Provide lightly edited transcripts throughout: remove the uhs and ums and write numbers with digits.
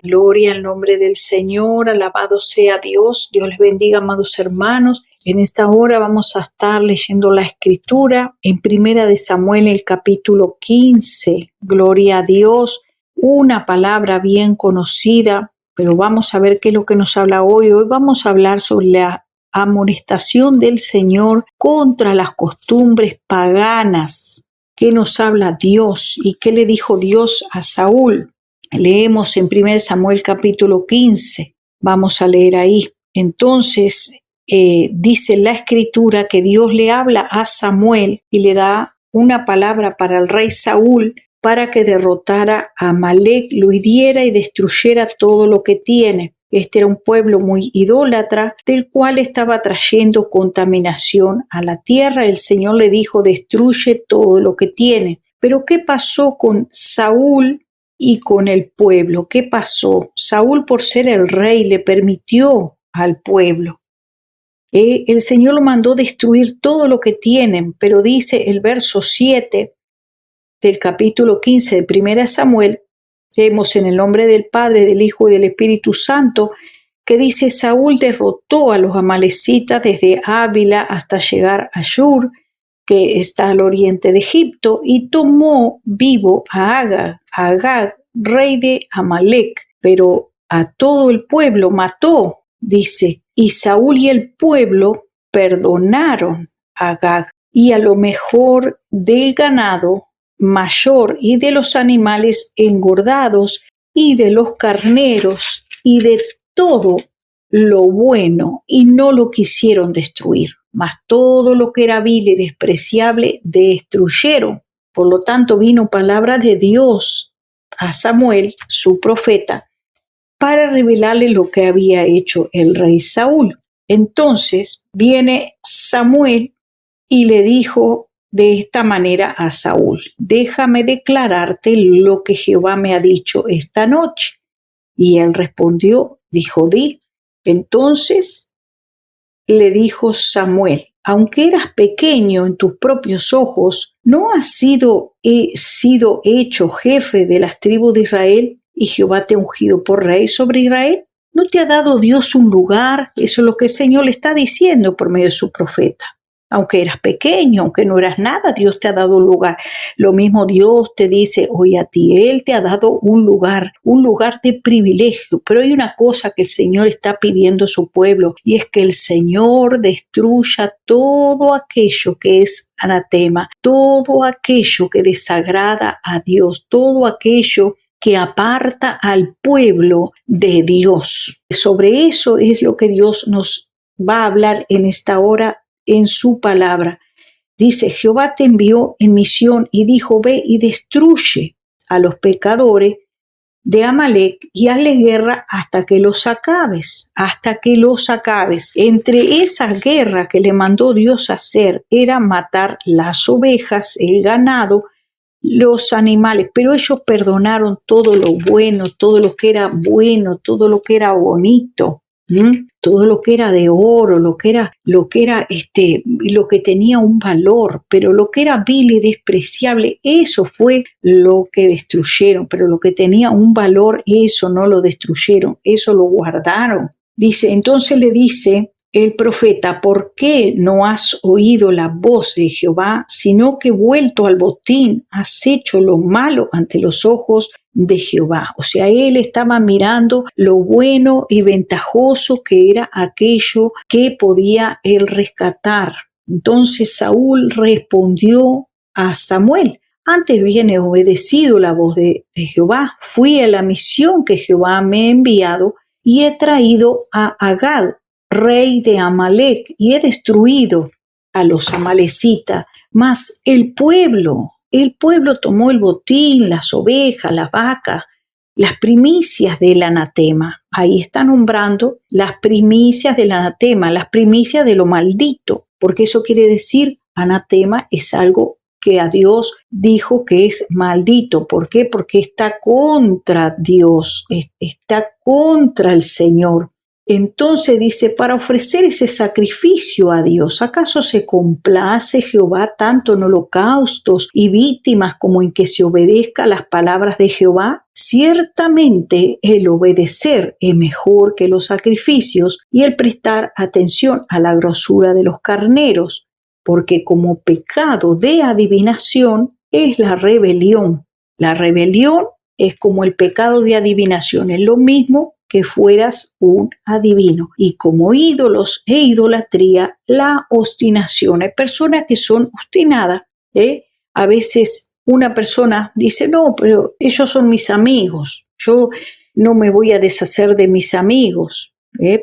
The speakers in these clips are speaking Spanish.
Gloria al nombre del Señor, alabado sea Dios. Dios les bendiga, amados hermanos. En esta hora vamos a estar leyendo la Escritura en Primera de Samuel, el capítulo 15. Gloria a Dios, una palabra bien conocida, pero vamos a ver qué es lo que nos habla hoy. Hoy vamos a hablar sobre la amonestación del Señor contra las costumbres paganas. ¿Qué nos habla Dios y qué le dijo Dios a Saúl? Leemos en 1 Samuel capítulo 15, vamos a leer ahí. Entonces dice la Escritura que Dios le habla a Samuel y le da una palabra para el rey Saúl para que derrotara a Amalek, lo hiriera y destruyera todo lo que tiene. Este era un pueblo muy idólatra, del cual estaba trayendo contaminación a la tierra. El Señor le dijo: destruye todo lo que tiene. Pero ¿qué pasó con Saúl y con el pueblo? ¿Qué pasó? Saúl, por ser el rey, le permitió al pueblo. El Señor lo mandó destruir todo lo que tienen, pero dice el verso 7 del capítulo 15 de 1 Samuel, leemos en el nombre del Padre, del Hijo y del Espíritu Santo, que dice: Saúl derrotó a los amalecitas desde Ávila hasta llegar a Shur, que está al oriente de Egipto, y tomó vivo a Agag, rey de Amalek, pero a todo el pueblo mató, dice, y Saúl y el pueblo perdonaron a Agag, y a lo mejor del ganado mayor y de los animales engordados y de los carneros y de todo lo bueno, y no lo quisieron destruir, mas todo lo que era vil y despreciable destruyeron. Por lo tanto, vino palabra de Dios a Samuel, su profeta, para revelarle lo que había hecho el rey Saúl. Entonces viene Samuel y le dijo de esta manera a Saúl: déjame declararte lo que Jehová me ha dicho esta noche. Y él respondió, dijo: di. Entonces le dijo Samuel: aunque eras pequeño en tus propios ojos, ¿no has sido hecho jefe de las tribus de Israel? Y Jehová te ha ungido por rey sobre Israel. ¿No te ha dado Dios un lugar? Eso es lo que el Señor le está diciendo por medio de su profeta. Aunque eras pequeño, aunque no eras nada, Dios te ha dado un lugar. Lo mismo Dios te dice hoy a ti: Él te ha dado un lugar de privilegio. Pero hay una cosa que el Señor está pidiendo a su pueblo, y es que el Señor destruya todo aquello que es anatema, todo aquello que desagrada a Dios, todo aquello que aparta al pueblo de Dios. Sobre eso es lo que Dios nos va a hablar en esta hora en su palabra. Dice: Jehová te envió en misión y dijo: ve y destruye a los pecadores de Amalek y hazle guerra hasta que los acabes, Entre esas guerras que le mandó Dios hacer era matar las ovejas, el ganado, los animales, pero ellos perdonaron todo lo bueno, todo lo que era bueno, todo lo que era bonito. Todo lo que era de oro, lo que tenía un valor, pero lo que era vil y despreciable, eso fue lo que destruyeron. Pero lo que tenía un valor, eso no lo destruyeron, eso lo guardaron. Dice, entonces le dice el profeta: ¿por qué no has oído la voz de Jehová, sino que vuelto al botín has hecho lo malo ante los ojos de Jehová? O sea, él estaba mirando lo bueno y ventajoso que era aquello que podía él rescatar. Entonces Saúl respondió a Samuel: antes bien he obedecido la voz de Jehová, fui a la misión que Jehová me ha enviado y he traído a Agag, rey de Amalek, y he destruido a los amalecitas. Mas el pueblo tomó el botín, las ovejas, las vacas, las primicias del anatema. Ahí está nombrando las primicias del anatema, las primicias de lo maldito, porque eso quiere decir, anatema es algo que a Dios dijo que es maldito. ¿Por qué? Porque está contra Dios, está contra el Señor. Entonces dice, para ofrecer ese sacrificio a Dios, ¿acaso se complace Jehová tanto en holocaustos y víctimas como en que se obedezca las palabras de Jehová? Ciertamente el obedecer es mejor que los sacrificios y el prestar atención a la grosura de los carneros, porque como pecado de adivinación es la rebelión. La rebelión es como el pecado de adivinación, es lo mismo que fueras un adivino. Y como ídolos e idolatría, la obstinación. Hay personas que son obstinadas. A veces una persona dice, no, pero ellos son mis amigos. Yo no me voy a deshacer de mis amigos.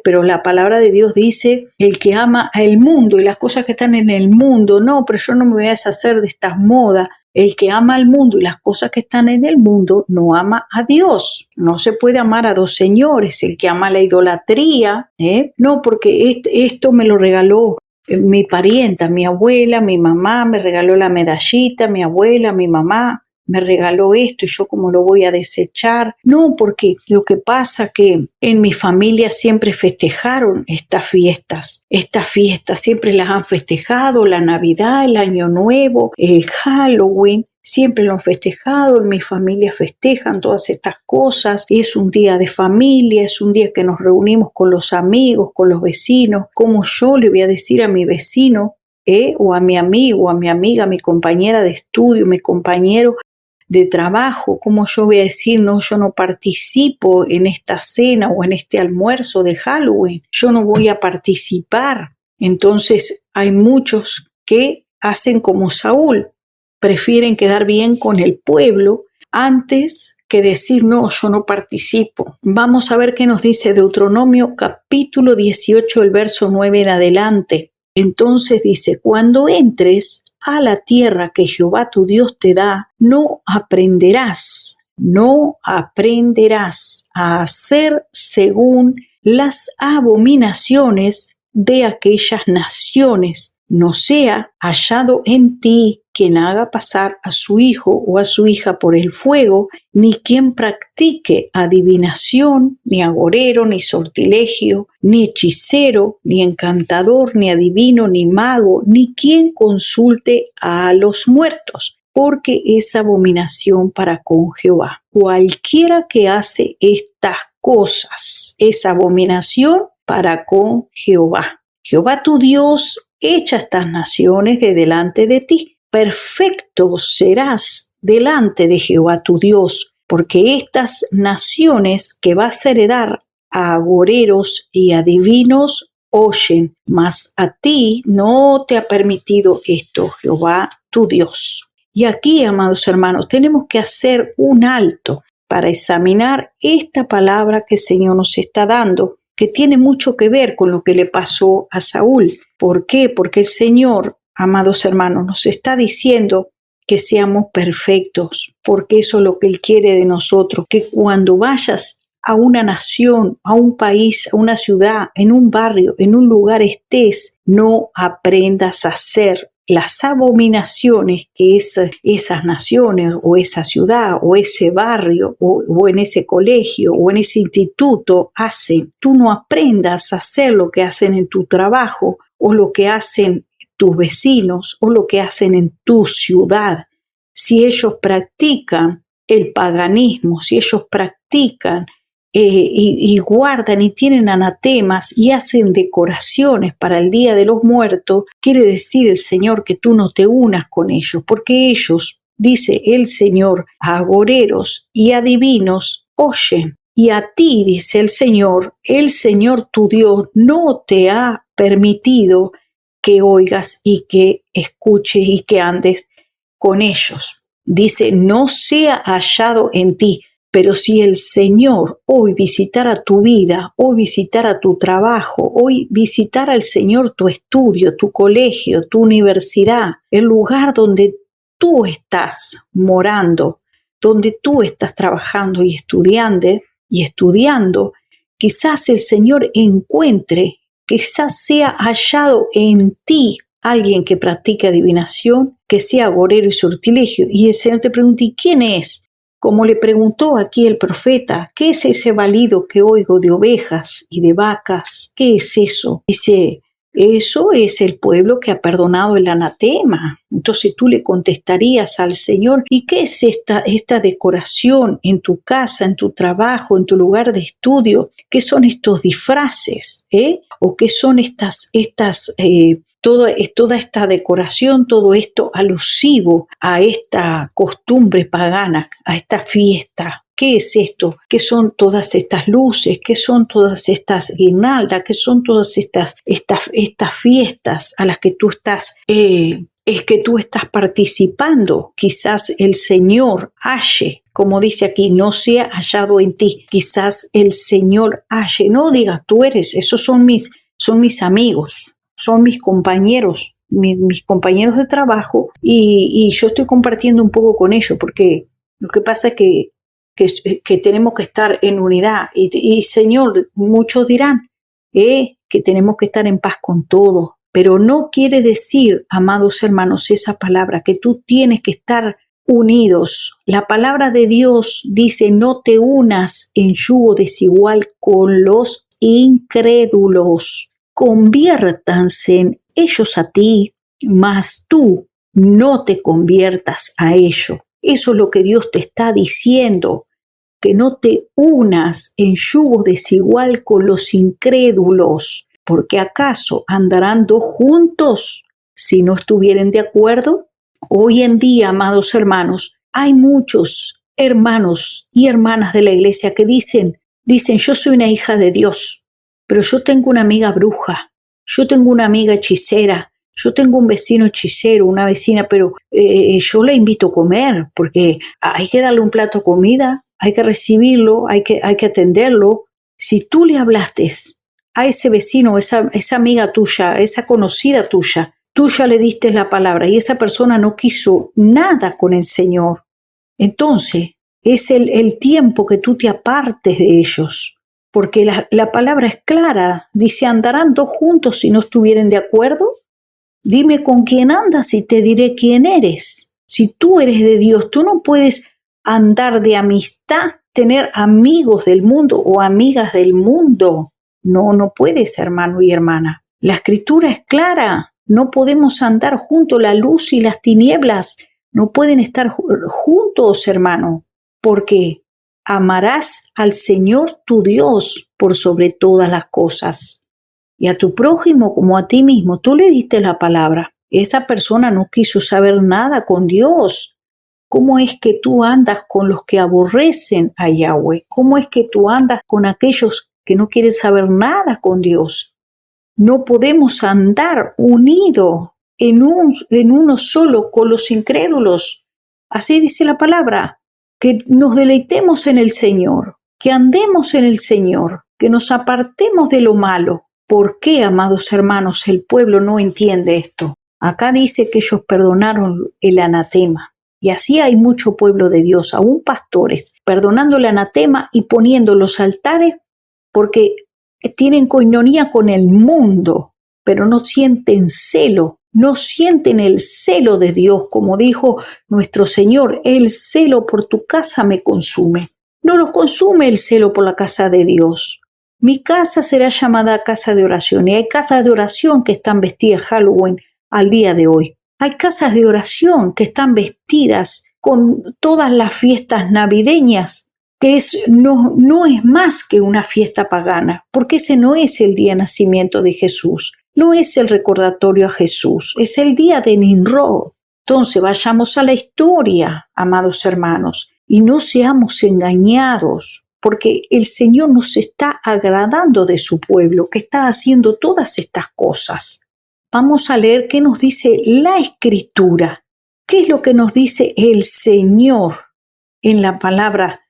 Pero la palabra de Dios dice, el que ama al mundo y las cosas que están en el mundo, no, pero yo no me voy a deshacer de estas modas. El que ama al mundo y las cosas que están en el mundo no ama a Dios. No se puede amar a dos señores. El que ama la idolatría, no, porque esto me lo regaló mi parienta, mi abuela, mi mamá me regaló la medallita, mi abuela, mi mamá me regaló esto y yo cómo lo voy a desechar. No, porque lo que pasa que en mi familia siempre festejaron estas fiestas siempre las han festejado, la Navidad, el Año Nuevo, el Halloween. Siempre lo han festejado, en mi familia festejan todas estas cosas. Es un día de familia, es un día que nos reunimos con los amigos, con los vecinos. Como yo le voy a decir a mi vecino, o a mi amigo, a mi amiga, a mi compañera de estudio, mi compañero de trabajo, como yo voy a decir, no, yo no participo en esta cena o en este almuerzo de Halloween, yo no voy a participar. Entonces hay muchos que hacen como Saúl, prefieren quedar bien con el pueblo antes que decir, no, yo no participo. Vamos a ver qué nos dice Deuteronomio capítulo 18, el verso 9 en adelante. Entonces dice, cuando entres a la tierra que Jehová tu Dios te da, no aprenderás a hacer según las abominaciones de aquellas naciones. No sea hallado en ti quien haga pasar a su hijo o a su hija por el fuego, ni quien practique adivinación, ni agorero, ni sortilegio, ni hechicero, ni encantador, ni adivino, ni mago, ni quien consulte a los muertos, porque es abominación para con Jehová. Cualquiera que hace estas cosas es abominación para con Jehová. Jehová tu Dios echa estas naciones de delante de ti. Perfecto serás delante de Jehová tu Dios, porque estas naciones que vas a heredar a agoreros y adivinos oyen, mas a ti no te ha permitido esto Jehová tu Dios. Y aquí, amados hermanos, tenemos que hacer un alto para examinar esta palabra que el Señor nos está dando, que tiene mucho que ver con lo que le pasó a Saúl. ¿Por qué? Porque el Señor, amados hermanos, nos está diciendo que seamos perfectos, porque eso es lo que Él quiere de nosotros, que cuando vayas a una nación, a un país, a una ciudad, en un barrio, en un lugar estés, no aprendas a hacer las abominaciones que esas naciones o esa ciudad o ese barrio o en ese colegio o en ese instituto hacen. Tú no aprendas a hacer lo que hacen en tu trabajo o lo que hacen tus vecinos o lo que hacen en tu ciudad. Si ellos practican el paganismo, si ellos practican y guardan y tienen anatemas y hacen decoraciones para el Día de los Muertos, quiere decir el Señor que tú no te unas con ellos, porque ellos, dice el Señor, a agoreros y adivinos oyen. Y a ti, dice el Señor tu Dios, no te ha permitido que oigas y que escuches y que andes con ellos. Dice, no sea hallado en ti. Pero si el Señor hoy visitara tu vida, hoy visitara tu trabajo, hoy visitara el Señor tu estudio, tu colegio, tu universidad, el lugar donde tú estás morando, donde tú estás trabajando y estudiando, quizás el Señor encuentre, quizás sea hallado en ti alguien que practique adivinación, que sea agorero y sortilegio. Y el Señor te pregunta, ¿y quién es? Como le preguntó aquí el profeta, ¿qué es ese balido que oigo de ovejas y de vacas? ¿Qué es eso? Dice, eso es el pueblo que ha perdonado el anatema. Entonces tú le contestarías al Señor, ¿y qué es esta decoración en tu casa, en tu trabajo, en tu lugar de estudio? ¿Qué son estos disfraces? ¿O qué son toda esta decoración, todo esto alusivo a esta costumbre pagana, a esta fiesta? ¿Qué es esto? ¿Qué son todas estas luces? ¿Qué son todas estas guirnaldas? ¿Qué son todas estas fiestas a las que tú estás participando? Quizás el Señor halle, como dice aquí, no sea hallado en ti. Quizás el Señor halle. No digas tú eres, esos son mis amigos, son mis compañeros, mis compañeros de trabajo, y yo estoy compartiendo un poco con ellos, porque lo que pasa es que tenemos que estar en unidad. Y Señor, muchos dirán que tenemos que estar en paz con todos, pero no quiere decir, amados hermanos, esa palabra, que tú tienes que estar unidos. La palabra de Dios dice, no te unas en yugo desigual con los incrédulos. Conviértanse ellos a ti, mas tú no te conviertas a ellos. Eso es lo que Dios te está diciendo, que no te unas en yugo desigual con los incrédulos, porque ¿acaso andarán dos juntos si no estuvieren de acuerdo? Hoy en día, amados hermanos, hay muchos hermanos y hermanas de la iglesia que dicen, yo soy una hija de Dios, pero yo tengo una amiga bruja, yo tengo una amiga hechicera, yo tengo un vecino hechicero, una vecina, pero yo la invito a comer porque hay que darle un plato de comida, hay que recibirlo, hay que atenderlo. Si tú le hablaste a ese vecino, esa amiga tuya, esa conocida tuya, tú ya le diste la palabra y esa persona no quiso nada con el Señor, entonces es el tiempo que tú te apartes de ellos, porque la palabra es clara, dice, ¿andarán dos juntos si no estuvieren de acuerdo? Dime con quién andas y te diré quién eres. Si tú eres de Dios, tú no puedes andar de amistad, tener amigos del mundo o amigas del mundo. No puedes, hermano y hermana. La escritura es clara. No podemos andar juntos, la luz y las tinieblas no pueden estar juntos, hermano, porque amarás al Señor tu Dios por sobre todas las cosas. Y a tu prójimo como a ti mismo, tú le diste la palabra. Esa persona no quiso saber nada con Dios. ¿Cómo es que tú andas con los que aborrecen a Yahweh? ¿Cómo es que tú andas con aquellos que no quieren saber nada con Dios? No podemos andar unidos en uno solo con los incrédulos. Así dice la palabra, que nos deleitemos en el Señor, que andemos en el Señor, que nos apartemos de lo malo. ¿Por qué, amados hermanos, el pueblo no entiende esto? Acá dice que ellos perdonaron el anatema. Y así hay mucho pueblo de Dios, aún pastores, perdonando el anatema y poniendo los altares porque tienen coinonía con el mundo, pero no sienten celo, no sienten el celo de Dios, como dijo nuestro Señor, el celo por tu casa me consume. No los consume el celo por la casa de Dios. Mi casa será llamada casa de oración, y hay casas de oración que están vestidas Halloween al día de hoy. Hay casas de oración que están vestidas con todas las fiestas navideñas, que no es más que una fiesta pagana, porque ese no es el día de nacimiento de Jesús, no es el recordatorio a Jesús, es el día de Nimrod. Entonces vayamos a la historia, amados hermanos, y no seamos engañados, porque el Señor nos está agradando de su pueblo, que está haciendo todas estas cosas. Vamos a leer qué nos dice la Escritura, qué es lo que nos dice el Señor en la palabra.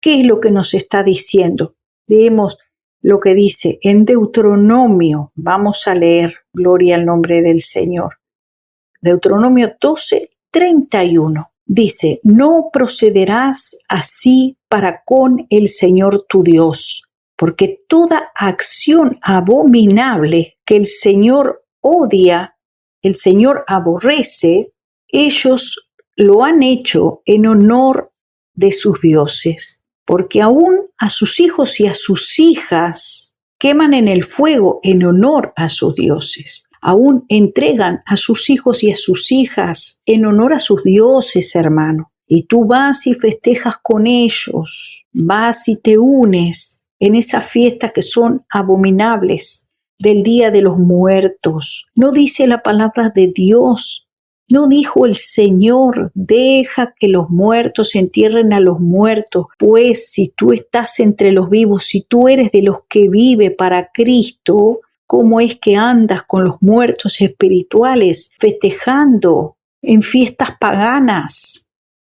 ¿Qué es lo que nos está diciendo? Leemos lo que dice en Deuteronomio. Vamos a leer, gloria al nombre del Señor. Deuteronomio 12:31. Dice, no procederás así para con el Señor tu Dios, porque toda acción abominable que el Señor odia, el Señor aborrece, ellos lo han hecho en honor de sus dioses, porque aún a sus hijos y a sus hijas queman en el fuego en honor a sus dioses. Aún entregan a sus hijos y a sus hijas en honor a sus dioses, hermano. Y tú vas y festejas con ellos, vas y te unes en esas fiestas que son abominables del Día de los Muertos. No dice la palabra de Dios, no dijo el Señor, deja que los muertos entierren a los muertos, pues si tú estás entre los vivos, si tú eres de los que vive para Cristo, ¿cómo es que andas con los muertos espirituales festejando en fiestas paganas?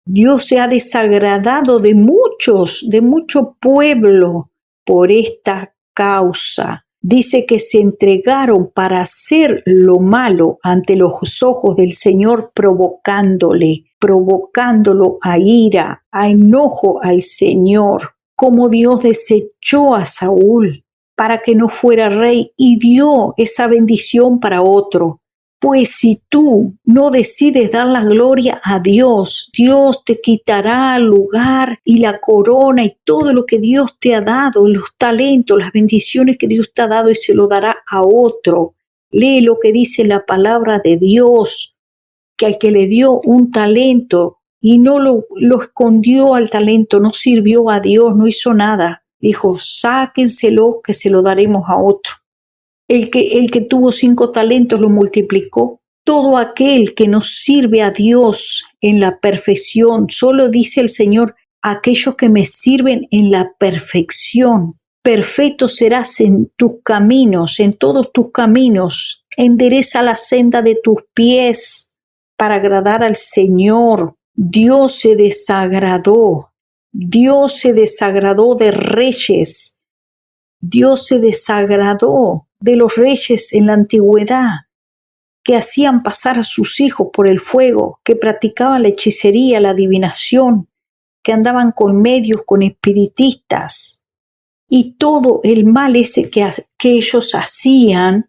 Dios se ha desagradado de mucho pueblo por esta causa. Dice que se entregaron para hacer lo malo ante los ojos del Señor, provocándolo a ira, a enojo al Señor, como Dios desechó a Saúl para que no fuera rey y dio esa bendición para otro. Pues si tú no decides dar la gloria a Dios, Dios te quitará el lugar y la corona y todo lo que Dios te ha dado, los talentos, las bendiciones que Dios te ha dado y se lo dará a otro. Lee lo que dice la palabra de Dios, que al que le dio un talento y no lo escondió al talento, no sirvió a Dios, no hizo nada. Dijo, sáquenselo que se lo daremos a otro. El que tuvo 5 talentos lo multiplicó. Todo aquel que no sirve a Dios en la perfección, solo dice el Señor, aquellos que me sirven en la perfección. Perfecto serás en tus caminos, en todos tus caminos. Endereza la senda de tus pies para agradar al Señor. Dios se desagradó de reyes. Dios se desagradó de los reyes en la antigüedad, que hacían pasar a sus hijos por el fuego, que practicaban la hechicería, la adivinación, que andaban con medios, con espiritistas, y todo el mal ese que ellos hacían.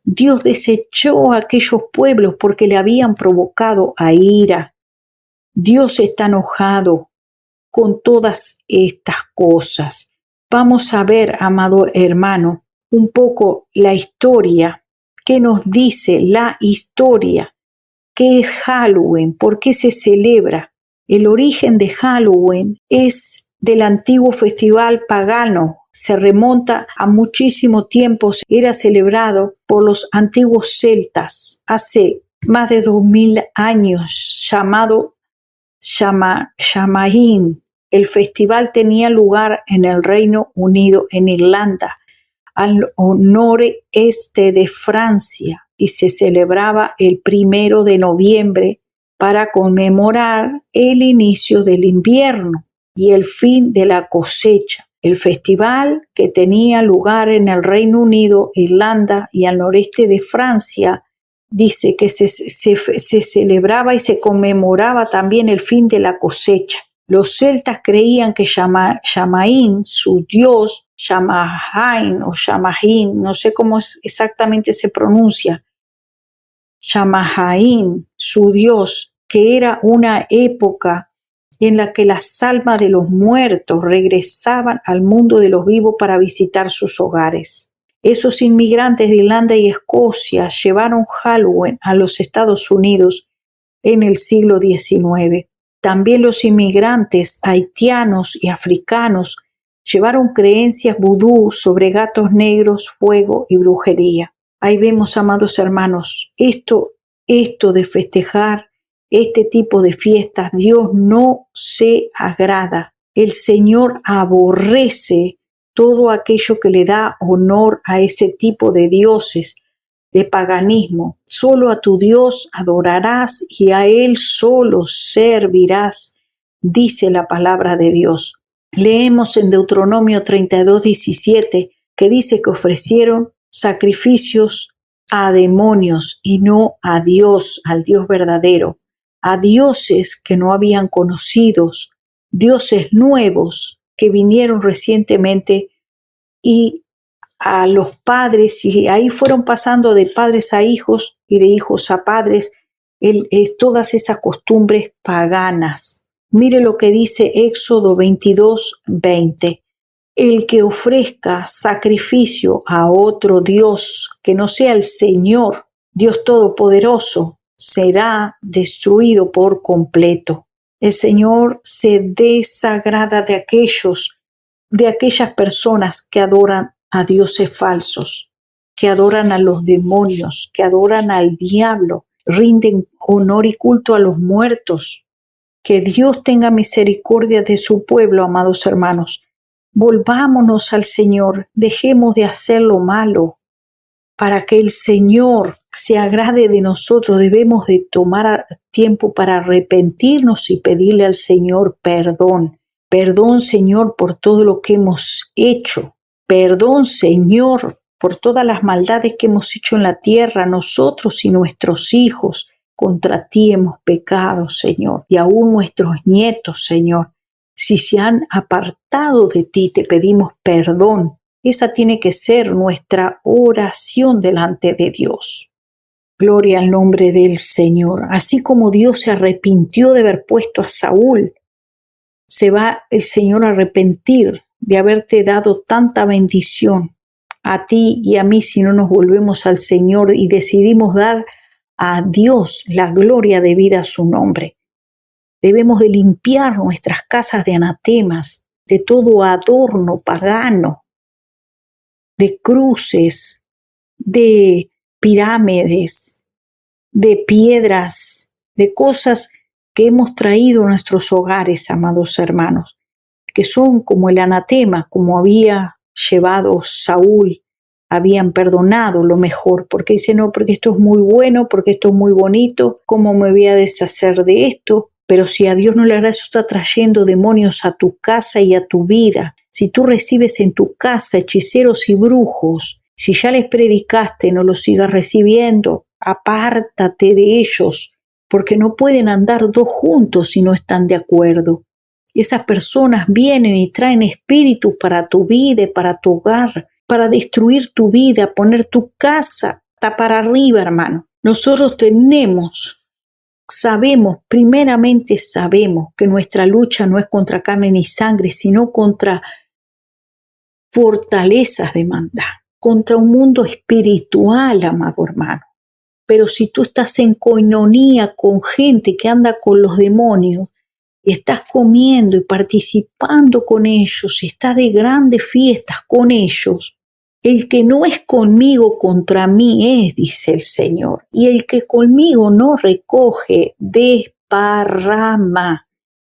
Dios desechó a aquellos pueblos porque le habían provocado a ira. Dios está enojado con todas estas cosas. Vamos a ver, amado hermano, un poco la historia. ¿Qué nos dice la historia? ¿Qué es Halloween? ¿Por qué se celebra? El origen de Halloween es del antiguo festival pagano. Se remonta a muchísimo tiempo. Era celebrado por los antiguos celtas hace más de 2000 años, llamado Samhain. El festival tenía lugar en el Reino Unido, en Irlanda, al noreste de Francia, y se celebraba el 1 de noviembre para conmemorar el inicio del invierno y el fin de la cosecha. El festival, que tenía lugar en el Reino Unido, Irlanda y al noreste de Francia, dice que se celebraba y se conmemoraba también el fin de la cosecha. Los celtas creían que Samhain, su dios, Samhain o Samhain, no sé cómo exactamente se pronuncia, Samhain, su dios, que era una época en la que las almas de los muertos regresaban al mundo de los vivos para visitar sus hogares. Esos inmigrantes de Irlanda y Escocia llevaron Halloween a los Estados Unidos en el siglo XIX. También los inmigrantes haitianos y africanos llevaron creencias vudú sobre gatos negros, fuego y brujería. Ahí vemos, amados hermanos, esto de festejar este tipo de fiestas, Dios no se agrada. El Señor aborrece todo aquello que le da honor a ese tipo de dioses, de paganismo. Solo a tu Dios adorarás y a Él solo servirás, dice la palabra de Dios. Leemos en Deuteronomio 32:17 que dice que ofrecieron sacrificios a demonios y no a Dios, al Dios verdadero, a dioses que no habían conocido, dioses nuevos que vinieron recientemente, y a los padres, y ahí fueron pasando de padres a hijos y de hijos a padres, todas esas costumbres paganas. Mire lo que dice Éxodo 22:20. El que ofrezca sacrificio a otro Dios que no sea el Señor, Dios Todopoderoso, será destruido por completo. El Señor se desagrada de aquellas personas que adoran a dioses falsos, que adoran a los demonios, que adoran al diablo, rinden honor y culto a los muertos. Que Dios tenga misericordia de su pueblo, amados hermanos. Volvámonos al Señor, dejemos de hacer lo malo. Para que el Señor se agrade de nosotros, debemos de tomar tiempo para arrepentirnos y pedirle al Señor perdón. Perdón, Señor, por todo lo que hemos hecho. Perdón, Señor, por todas las maldades que hemos hecho en la tierra, nosotros y nuestros hijos. Contra ti hemos pecado, Señor, y aún nuestros nietos, Señor. Si se han apartado de ti, te pedimos perdón. Esa tiene que ser nuestra oración delante de Dios. Gloria al nombre del Señor. Así como Dios se arrepintió de haber puesto a Saúl, se va el Señor a arrepentir de haberte dado tanta bendición a ti y a mí si no nos volvemos al Señor y decidimos dar a Dios la gloria debida a su nombre. Debemos de limpiar nuestras casas de anatemas, de todo adorno pagano, de cruces, de pirámides, de piedras, de cosas que hemos traído a nuestros hogares, amados hermanos, que son como el anatema, como había llevado Saúl, habían perdonado lo mejor, porque dice, no, porque esto es muy bueno, porque esto es muy bonito, ¿cómo me voy a deshacer de esto? Pero si a Dios no le hará, eso está trayendo demonios a tu casa y a tu vida. Si tú recibes en tu casa hechiceros y brujos, si ya les predicaste, no los sigas recibiendo, apártate de ellos, porque no pueden andar dos juntos si no están de acuerdo. Esas personas vienen y traen espíritus para tu vida y para tu hogar, para destruir tu vida, poner tu casa para arriba, hermano. Nosotros primeramente sabemos que nuestra lucha no es contra carne ni sangre, sino contra fortalezas de maldad, contra un mundo espiritual, amado hermano. Pero si tú estás en coinonía con gente que anda con los demonios, y estás comiendo y participando con ellos, y estás de grandes fiestas con ellos, el que no es conmigo contra mí es, dice el Señor, y el que conmigo no recoge, desparrama.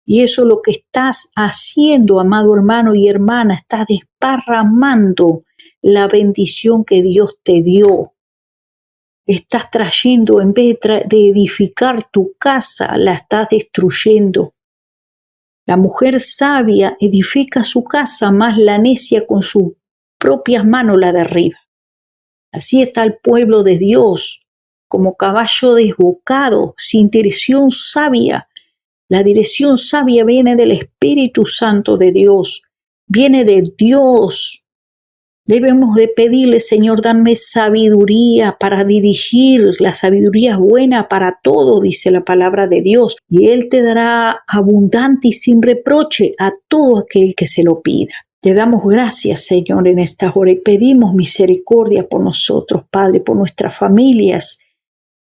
Y eso es lo que estás haciendo, amado hermano y hermana, estás desparramando la bendición que Dios te dio. Estás trayendo, en vez de edificar tu casa, la estás destruyendo. La mujer sabia edifica su casa, mas la necia con sus propias manos la derriba. Así está el pueblo de Dios, como caballo desbocado, sin dirección sabia. La dirección sabia viene del Espíritu Santo de Dios, viene de Dios. Debemos de pedirle, Señor, dame sabiduría para dirigir. La sabiduría es buena para todo, dice la palabra de Dios. Y Él te dará abundante y sin reproche a todo aquel que se lo pida. Te damos gracias, Señor, en esta hora y pedimos misericordia por nosotros, Padre, por nuestras familias,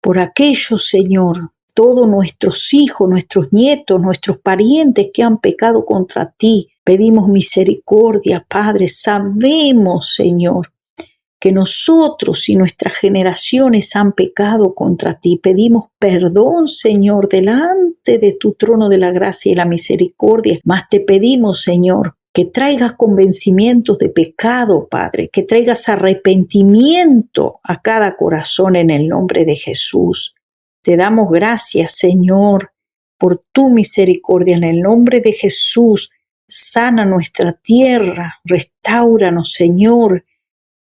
por aquellos, Señor, todos nuestros hijos, nuestros nietos, nuestros parientes que han pecado contra ti. Pedimos misericordia, Padre. Sabemos, Señor, que nosotros y nuestras generaciones han pecado contra ti. Pedimos perdón, Señor, delante de tu trono de la gracia y la misericordia. Mas te pedimos, Señor, que traigas convencimientos de pecado, Padre, que traigas arrepentimiento a cada corazón en el nombre de Jesús. Te damos gracias, Señor, por tu misericordia en el nombre de Jesús. Sana nuestra tierra, restáuranos, Señor,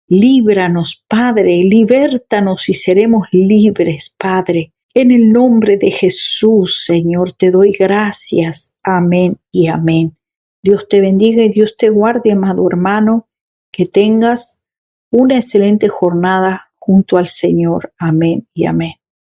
líbranos, Padre, libértanos y seremos libres, Padre. En el nombre de Jesús, Señor, te doy gracias. Amén y amén. Dios te bendiga y Dios te guarde, amado hermano, que tengas una excelente jornada junto al Señor. Amén y amén.